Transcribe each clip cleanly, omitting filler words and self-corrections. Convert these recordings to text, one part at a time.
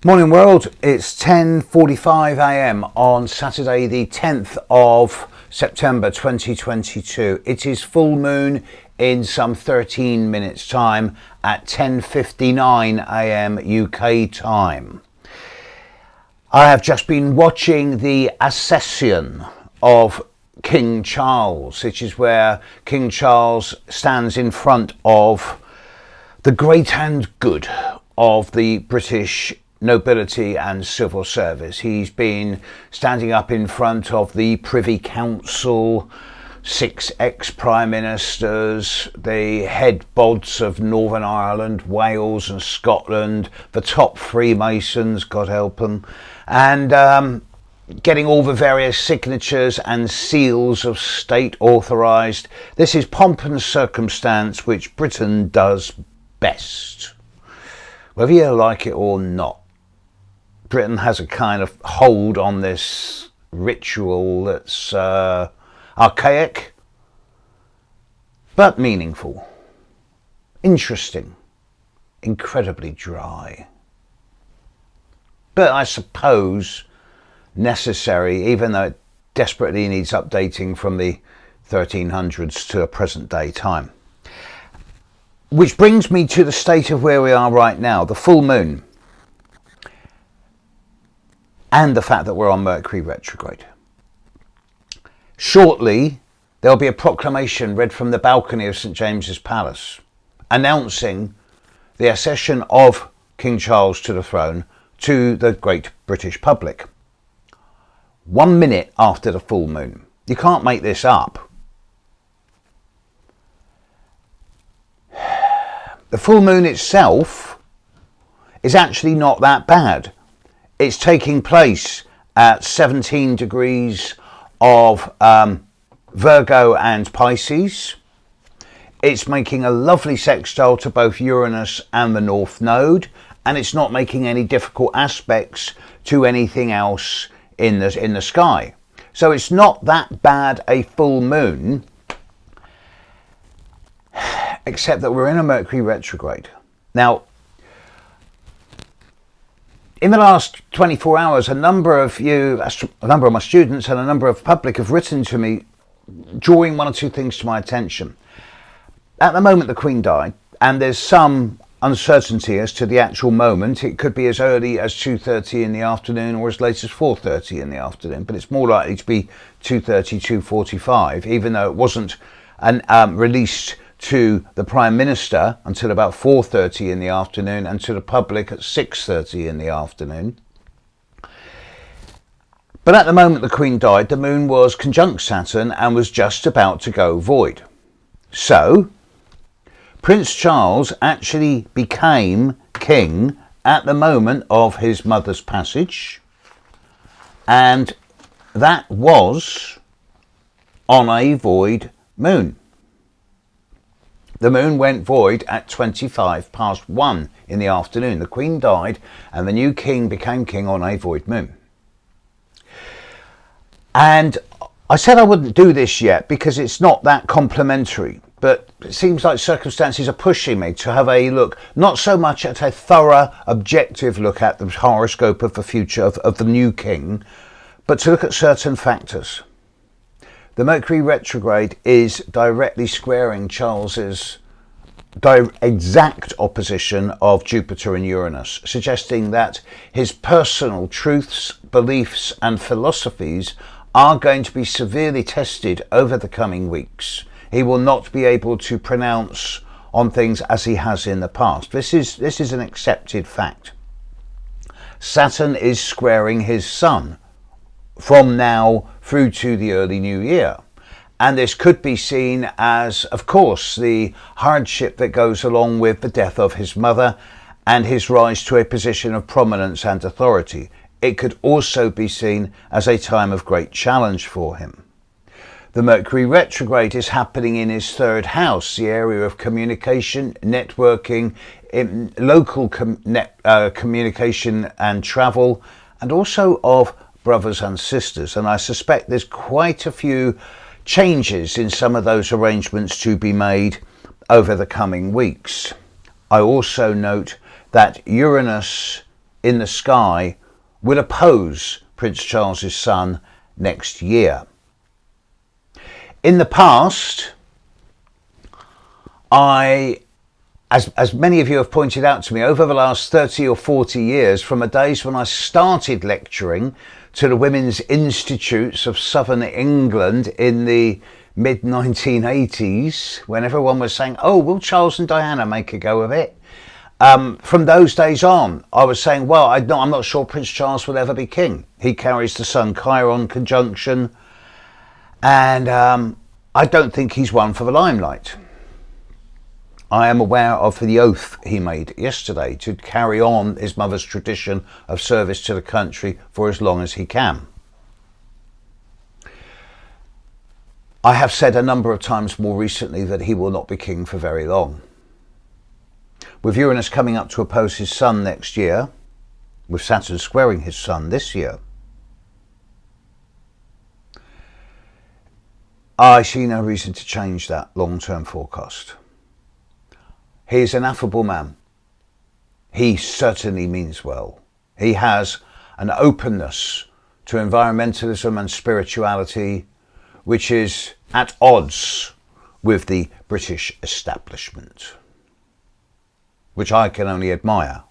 Morning world, it's 10:45 a.m. on Saturday the 10th of September 2022. It is full moon in some 13 minutes time at 10:59 a.m. UK time. I have just been watching the accession of King Charles, which is where King Charles stands in front of the great and good of the British nobility and civil service. He's been standing up in front of the Privy Council, 6 ex-prime ministers, the head bods of Northern Ireland, Wales and Scotland, the top Freemasons, God help them, and getting all the various signatures and seals of state authorised. This is pomp and circumstance which Britain does best, whether you like it or not. Britain has a kind of hold on this ritual that's archaic, but meaningful, interesting, incredibly dry, but I suppose necessary, even though it desperately needs updating from the 1300s to a present day time. Which brings me to the state of where we are right now, the full moon, and the fact that we're on Mercury retrograde. Shortly, there'll be a proclamation read from the balcony of St James's Palace announcing the accession of King Charles to the throne to the great British public. 1 minute after the full moon. You can't make this up. The full moon itself is actually not that bad. It's taking place at 17 degrees of Virgo and Pisces. It's making a lovely sextile to both Uranus and the North Node, and it's not making any difficult aspects to anything else in the sky. So it's not that bad a full moon, except that we're in a Mercury retrograde. Now, in the last 24 hours, a number of my students and a number of public have written to me, drawing one or two things to my attention. At the moment, the Queen died, and there's some uncertainty as to the actual moment. It could be as early as 2:30 in the afternoon or as late as 4:30 in the afternoon, but it's more likely to be 2:30, 2:45, even though it wasn't released to the Prime Minister until about 4:30 in the afternoon and to the public at 6:30 in the afternoon. But at the moment the Queen died, the moon was conjunct Saturn and was just about to go void. So Prince Charles actually became king at the moment of his mother's passage, and that was on a void moon. The moon went void at 1:25 in the afternoon. The Queen died and the new king became king on a void moon. And I said I wouldn't do this yet because it's not that complimentary, but it seems like circumstances are pushing me to have a look, not so much at a thorough, objective look at the horoscope of the future of the new king, but to look at certain factors. The Mercury retrograde is directly squaring Charles's exact opposition of Jupiter and Uranus, suggesting that his personal truths, beliefs and philosophies are going to be severely tested over the coming weeks. He will not be able to pronounce on things as he has in the past. This is an accepted fact. Saturn is squaring his sun from now through to the early new year. And this could be seen as, of course, the hardship that goes along with the death of his mother and his rise to a position of prominence and authority. It could also be seen as a time of great challenge for him. The Mercury retrograde is happening in his third house, the area of communication, networking, local communication and travel, and also of brothers and sisters. And I suspect there's quite a few changes in some of those arrangements to be made over the coming weeks. I also note that Uranus in the sky will oppose Prince Charles's son next year. In the past, as many of you have pointed out to me, over the last 30 or 40 years, from the days when I started lecturing to the Women's Institutes of Southern England in the mid-1980s, when everyone was saying, oh, will Charles and Diana make a go of it? From those days on, I was saying, well, I'm not sure Prince Charles will ever be king. He carries the Sun Chiron conjunction, and I don't think he's one for the limelight. I am aware of the oath he made yesterday to carry on his mother's tradition of service to the country for as long as he can. I have said a number of times more recently that he will not be king for very long. With Uranus coming up to oppose his sun next year, with Saturn squaring his sun this year, I see no reason to change that long-term forecast. He is an affable man. He certainly means well. He has an openness to environmentalism and spirituality which is at odds with the British establishment, which I can only admire.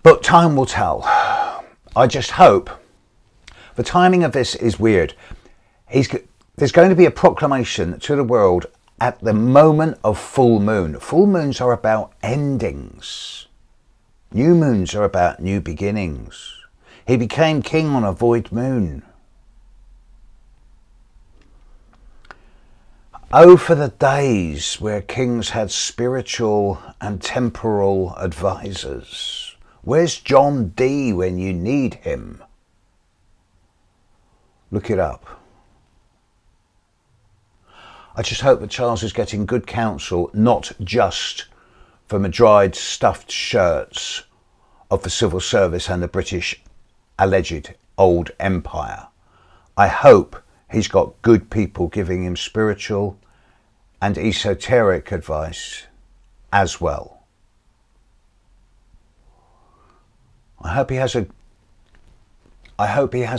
But time will tell. I just hope. The timing of this is weird. There's going to be a proclamation to the world at the moment of full moon. Full moons are about endings. New moons are about new beginnings. He became king on a void moon. Oh, for the days where kings had spiritual and temporal advisors. Where's John Dee when you need him? Look it up. I just hope that Charles is getting good counsel, not just from the dried stuffed shirts of the civil service and the British alleged old empire. I hope he's got good people giving him spiritual and esoteric advice as well. I hope he has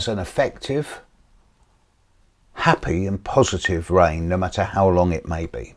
an effective, happy and positive reign, no matter how long it may be.